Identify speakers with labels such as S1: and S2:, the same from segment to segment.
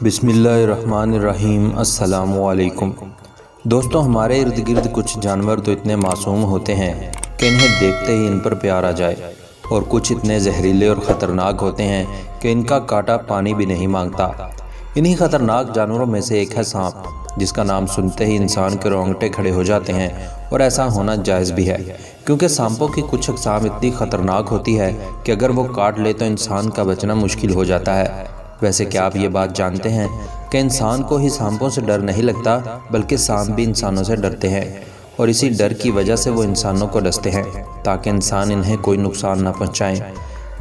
S1: बिस्मिल्लाहिर्रहमानिर्रहीम। अस्सलामुअलैकुम। दोस्तों, हमारे इर्द गिर्द कुछ जानवर तो इतने मासूम होते हैं कि इन्हें देखते ही इन पर प्यार आ जाए, और कुछ इतने जहरीले और ख़तरनाक होते हैं कि इनका कांटा पानी भी नहीं मांगता। इन्हीं ख़तरनाक जानवरों में से एक है सांप, जिसका नाम सुनते ही इंसान के रोंगटे खड़े हो जाते हैं। और ऐसा होना जायज़ भी है, क्योंकि सांपों की कुछ अक़साम इतनी ख़तरनाक होती है कि अगर वो काट ले तो इंसान का बचना मुश्किल हो जाता है। वैसे क्या आप ये बात जानते हैं कि इंसान को ही सांपों से डर नहीं लगता, बल्कि सांप भी इंसानों से डरते हैं, और इसी डर की वजह से वो इंसानों को डसते हैं ताकि इंसान इन्हें कोई नुकसान न पहुंचाएं।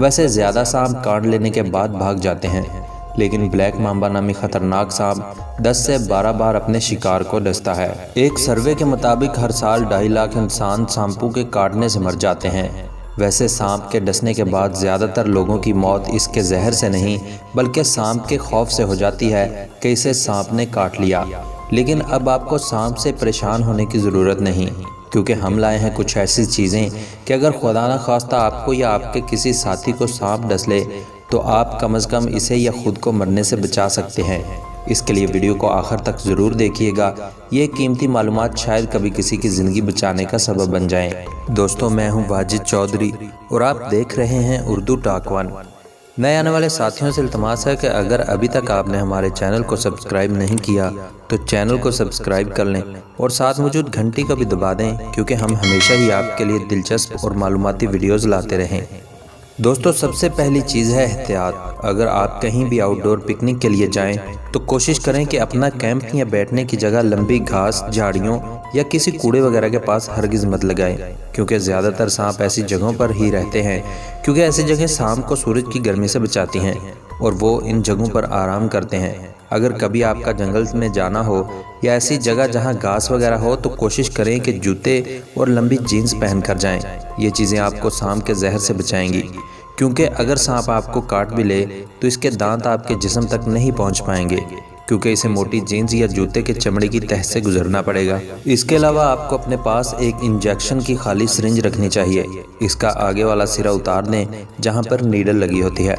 S1: वैसे ज़्यादा सांप काट लेने के बाद भाग जाते हैं, लेकिन ब्लैक मांबा नामी खतरनाक सांप 10 से 12 बार अपने शिकार को डसता है। एक सर्वे के मुताबिक हर साल 2.5 लाख इंसान सांपों के काटने से मर जाते हैं। वैसे सांप के डसने के बाद ज़्यादातर लोगों की मौत इसके जहर से नहीं, बल्कि सांप के खौफ से हो जाती है कि इसे सांप ने काट लिया। लेकिन अब आपको सांप से परेशान होने की ज़रूरत नहीं, क्योंकि हम लाए हैं कुछ ऐसी चीज़ें कि अगर खुदा न खास्ता आपको या आपके किसी साथी को सांप डस ले तो आप कम से कम इसे या खुद को मरने से बचा सकते हैं। इसके लिए वीडियो को आखिर तक ज़रूर देखिएगा। ये कीमती मालूमात शायद कभी किसी की ज़िंदगी बचाने का सबब बन जाएं। दोस्तों, मैं हूं वाजिद चौधरी और आप देख रहे हैं उर्दू टॉक 1। नए आने वाले साथियों से इल्तमास है कि अगर अभी तक आपने हमारे चैनल को सब्सक्राइब नहीं किया तो चैनल को सब्सक्राइब कर लें और साथ मौजूद घंटी को भी दबा दें, क्योंकि हम हमेशा ही आपके लिए दिलचस्प और मालूमाती वीडियोज़ लाते रहें। दोस्तों, सबसे पहली चीज़ है एहतियात। अगर आप कहीं भी आउटडोर पिकनिक के लिए जाएं तो कोशिश करें कि अपना कैंप या बैठने की जगह लंबी घास, झाड़ियों या किसी कूड़े वगैरह के पास हरगिज़ मत लगाएं, क्योंकि ज़्यादातर सांप ऐसी जगहों पर ही रहते हैं, क्योंकि ऐसी जगह सांप को सूरज की गर्मी से बचाती हैं और वो इन जगहों पर आराम करते हैं। अगर कभी आपका जंगल में जाना हो या ऐसी जगह जहां घास वगैरह हो तो कोशिश करें कि जूते और लंबी जीन्स पहन कर जाएं। ये चीज़ें आपको सांप के जहर से बचाएंगी, क्योंकि अगर सांप आपको काट भी ले तो इसके दांत आपके जिस्म तक नहीं पहुंच पाएंगे, क्योंकि इसे मोटी जीन्स या जूते के चमड़े की तह से गुजरना पड़ेगा। इसके अलावा आपको अपने पास एक इंजेक्शन की खाली सिरिंज रखनी चाहिए। इसका आगे वाला सिरा उतार दें जहां पर नीडल लगी होती है,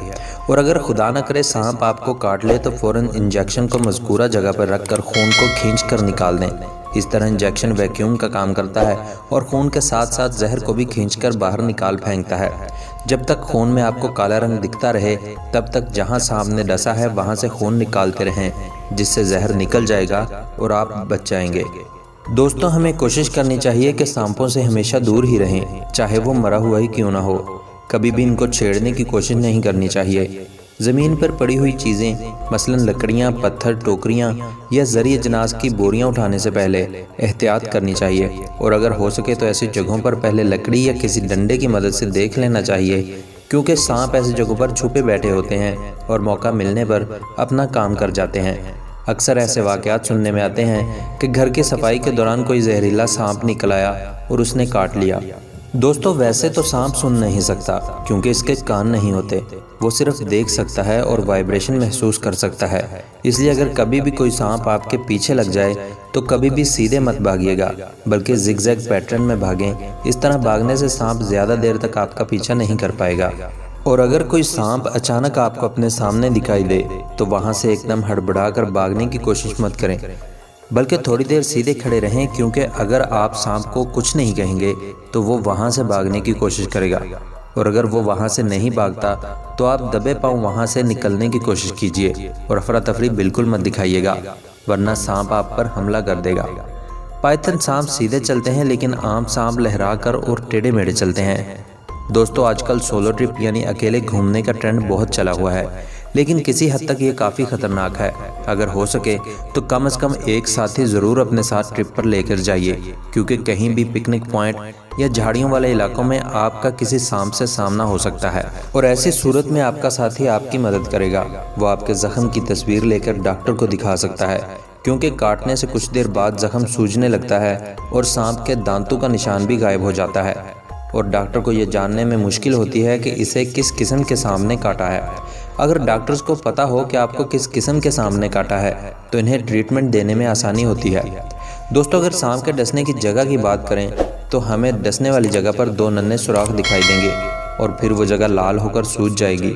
S1: और अगर खुदा न करे सांप आपको काट ले तो फ़ौरन इंजेक्शन को मज़कूरा जगह पर रखकर खून को खींच कर निकाल दें। इस तरह इंजेक्शन वैक्यूम का काम करता है और खून के साथ साथ जहर को भी खींचकर बाहर निकाल फेंकता है। जब तक खून में आपको काला रंग दिखता रहे तब तक जहां सांप ने डसा है वहां से खून निकालते रहें, जिससे जहर निकल जाएगा और आप बच जाएंगे। दोस्तों, हमें कोशिश करनी चाहिए कि सांपों से हमेशा दूर ही रहें, चाहे वो मरा हुआ ही क्यों ना हो। कभी भी इनको छेड़ने की कोशिश नहीं करनी चाहिए। ज़मीन पर पड़ी हुई चीज़ें, मसलन लकड़ियाँ, पत्थर, टोकरियाँ या ज़रिए जनाज की बोरियाँ उठाने से पहले एहतियात करनी चाहिए, और अगर हो सके तो ऐसी जगहों पर पहले लकड़ी या किसी डंडे की मदद से देख लेना चाहिए, क्योंकि सांप ऐसी जगहों पर छुपे बैठे होते हैं और मौका मिलने पर अपना काम कर जाते हैं। अक्सर ऐसे वाक़यात सुनने में आते हैं कि घर की सफाई के दौरान कोई जहरीला सांप निकल आया और उसने काट लिया। दोस्तों, वैसे तो सांप सुन नहीं सकता, क्योंकि इसके कान नहीं होते। वो सिर्फ देख सकता है और वाइब्रेशन महसूस कर सकता है। इसलिए अगर कभी भी कोई सांप आपके पीछे लग जाए तो कभी भी सीधे मत भागिएगा, बल्कि जिगजैग पैटर्न में भागें। इस तरह भागने से सांप ज़्यादा देर तक आपका पीछा नहीं कर पाएगा। और अगर कोई सांप अचानक आपको अपने सामने दिखाई दे तो वहाँ से एकदम हड़बड़ा कर भागने की कोशिश मत करें, बल्कि थोड़ी देर सीधे खड़े रहें, क्योंकि अगर आप सांप को कुछ नहीं कहेंगे तो वो वहाँ से भागने की कोशिश करेगा, और अगर वो वहाँ से नहीं भागता तो आप दबे पाँव वहाँ से निकलने की कोशिश कीजिए और अफरा तफरी बिल्कुल मत दिखाइएगा, वरना सांप आप पर हमला कर देगा। पाइथन सांप सीधे चलते हैं, लेकिन आम सांप लहरा कर और टेढ़े मेढ़े चलते हैं। दोस्तों, आजकल सोलो ट्रिप यानी अकेले घूमने का ट्रेंड बहुत चला हुआ है, लेकिन किसी हद तक ये काफ़ी ख़तरनाक है। अगर हो सके तो कम से कम एक साथी ज़रूर अपने साथ ट्रिप पर लेकर जाइए, क्योंकि कहीं भी पिकनिक पॉइंट या झाड़ियों वाले इलाकों में आपका किसी सांप से सामना हो सकता है, और ऐसी सूरत में आपका साथी आपकी मदद करेगा। वो आपके ज़ख्म की तस्वीर लेकर डॉक्टर को दिखा सकता है, क्योंकि काटने से कुछ देर बाद ज़ख्म सूजने लगता है और सांप के दांतों का निशान भी गायब हो जाता है, और डॉक्टर को ये जानने में मुश्किल होती है कि इसे किस किस्म के सांप ने काटा है। अगर डॉक्टर्स को पता हो कि आपको किस किस्म के सांप ने काटा है तो इन्हें ट्रीटमेंट देने में आसानी होती है। दोस्तों, अगर सांप के डसने की जगह की बात करें तो हमें डसने वाली जगह पर 2 नन्हे सुराख दिखाई देंगे, और फिर वो जगह लाल होकर सूज जाएगी।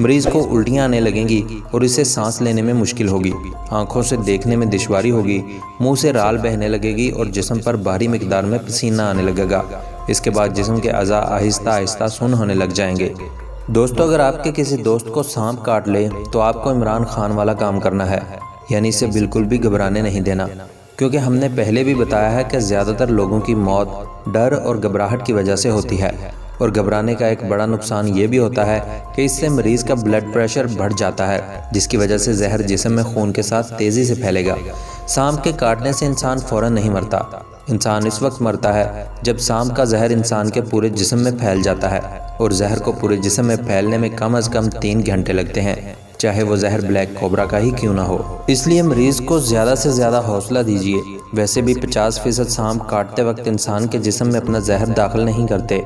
S1: मरीज़ को उल्टियाँ आने लगेंगी और इसे सांस लेने में मुश्किल होगी, आंखों से देखने में दुश्वारी होगी, मुंह से राल बहने लगेगी और जिस्म पर भारी मिकदार में पसीना आने लगेगा। इसके बाद जिस्म के अज़ा आहिस्ता आहिस्ता सुन्न होने लग जाएंगे। दोस्तों, अगर आपके किसी दोस्त को सांप काट ले तो आपको इमरान खान वाला काम करना है, यानी इसे बिल्कुल भी घबराने नहीं देना, क्योंकि हमने पहले भी बताया है कि ज़्यादातर लोगों की मौत डर और घबराहट की वजह से होती है। और घबराने का एक बड़ा नुकसान ये भी होता है कि इससे मरीज़ का ब्लड प्रेशर बढ़ जाता है, जिसकी वजह से जहर जिस्म में खून के साथ तेज़ी से फैलेगा। सांप के काटने से इंसान फ़ौरन नहीं मरता। इंसान इस वक्त मरता है जब सांप का जहर इंसान के पूरे जिस्म में फैल जाता है, और जहर को पूरे जिस्म में फैलने में कम से कम 3 घंटे लगते हैं, चाहे वो जहर ब्लैक कोबरा का ही क्यों ना हो। इसलिए मरीज़ को ज़्यादा से ज़्यादा हौसला दीजिए। वैसे भी 50% सांप काटते वक्त इंसान के जिस्म में अपना जहर दाखिल नहीं करते,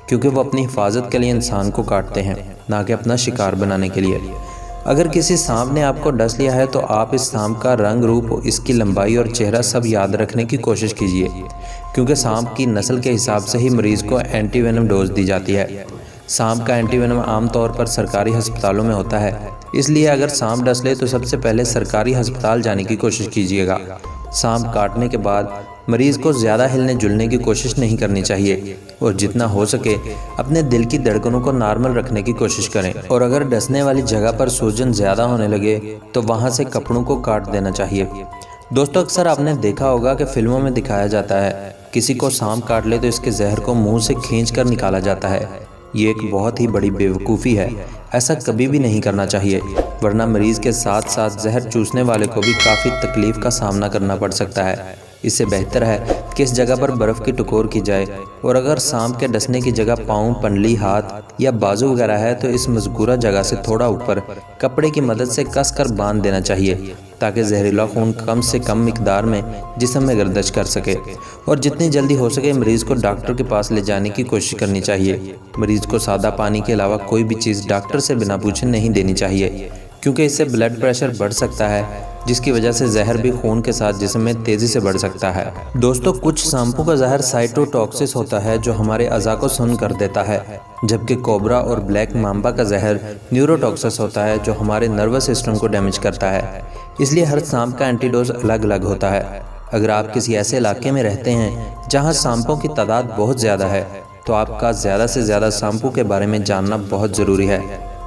S1: क्योंकि वो अपनी हिफाजत के लिए इंसान को काटते हैं, ना कि अपना शिकार बनाने के लिए। अगर किसी सांप ने आपको डस लिया है तो आप इस सांप का रंग, रूप, इसकी लंबाई और चेहरा सब याद रखने की कोशिश कीजिए, क्योंकि सांप की नस्ल के हिसाब से ही मरीज़ को एंटीवेनम डोज दी जाती है। सांप का एंटीवेनम आमतौर पर सरकारी अस्पतालों में होता है, इसलिए अगर सांप डस ले तो सबसे पहले सरकारी अस्पताल जाने की कोशिश कीजिएगा। सांप काटने के बाद मरीज़ को ज़्यादा हिलने जुलने की कोशिश नहीं करनी चाहिए, और जितना हो सके अपने दिल की धड़कनों को नॉर्मल रखने की कोशिश करें। और अगर डसने वाली जगह पर सूजन ज़्यादा होने लगे तो वहाँ से कपड़ों को काट देना चाहिए। दोस्तों, अक्सर आपने देखा होगा कि फिल्मों में दिखाया जाता है किसी को सांप काट ले तो इसके जहर को मुँह से खींच कर निकाला जाता है। ये एक बहुत ही बड़ी बेवकूफ़ी है। ऐसा कभी भी नहीं करना चाहिए, वरना मरीज़ के साथ साथ जहर चूसने वाले को भी काफ़ी तकलीफ़ का सामना करना पड़ सकता है। इससे बेहतर है कि इस जगह पर बर्फ़ की टकोर की जाए, और अगर सांप के डसने की जगह पाँव, पंडली, हाथ या बाजू वगैरह है तो इस मज़कूरा जगह से थोड़ा ऊपर कपड़े की मदद से कस कर बांध देना चाहिए, ताकि जहरीला खून कम से कम मिकदार में जिस्म में गर्दिश कर सके। और जितनी जल्दी हो सके मरीज़ को डॉक्टर के पास ले जाने की कोशिश करनी चाहिए। मरीज़ को सादा पानी के अलावा कोई भी चीज़ डॉक्टर से बिना पूछे नहीं देनी चाहिए, क्योंकि इससे ब्लड प्रेशर बढ़ सकता है, जिसकी वजह से जहर भी खून के साथ जिस्म में तेज़ी से बढ़ सकता है। दोस्तों, कुछ सांपों का जहर साइटोटॉक्सिस होता है, जो हमारे अज़ा को सुन्न कर देता है, जबकि कोबरा और ब्लैक मांबा का जहर न्यूरोटॉक्सिस होता है, जो हमारे नर्वस सिस्टम को डैमेज करता है। इसलिए हर सांप का एंटीडोज अलग अलग होता है। अगर आप किसी ऐसे इलाके में रहते हैं जहाँ सांपों की तादाद बहुत ज़्यादा है, तो आपका ज़्यादा से ज़्यादा सांपों के बारे में जानना बहुत ज़रूरी है,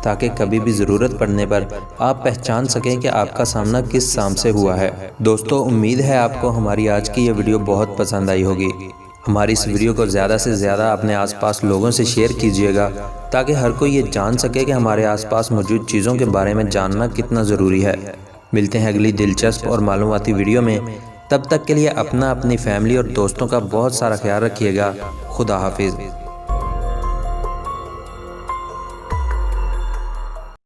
S1: ताकि कभी भी ज़रूरत पड़ने पर आप पहचान सकें कि आपका सामना किस सांप से हुआ है। दोस्तों, उम्मीद है आपको हमारी आज की ये वीडियो बहुत पसंद आई होगी। हमारी इस वीडियो को ज़्यादा से ज़्यादा अपने आसपास लोगों से शेयर कीजिएगा, ताकि हर कोई ये जान सके कि हमारे आसपास मौजूद चीज़ों के बारे में जानना कितना ज़रूरी है। मिलते हैं अगली दिलचस्प और मालूमाती वीडियो में। तब तक के लिए अपना, अपनी फैमिली और दोस्तों का बहुत सारा ख्याल रखिएगा। खुदा हाफिज़।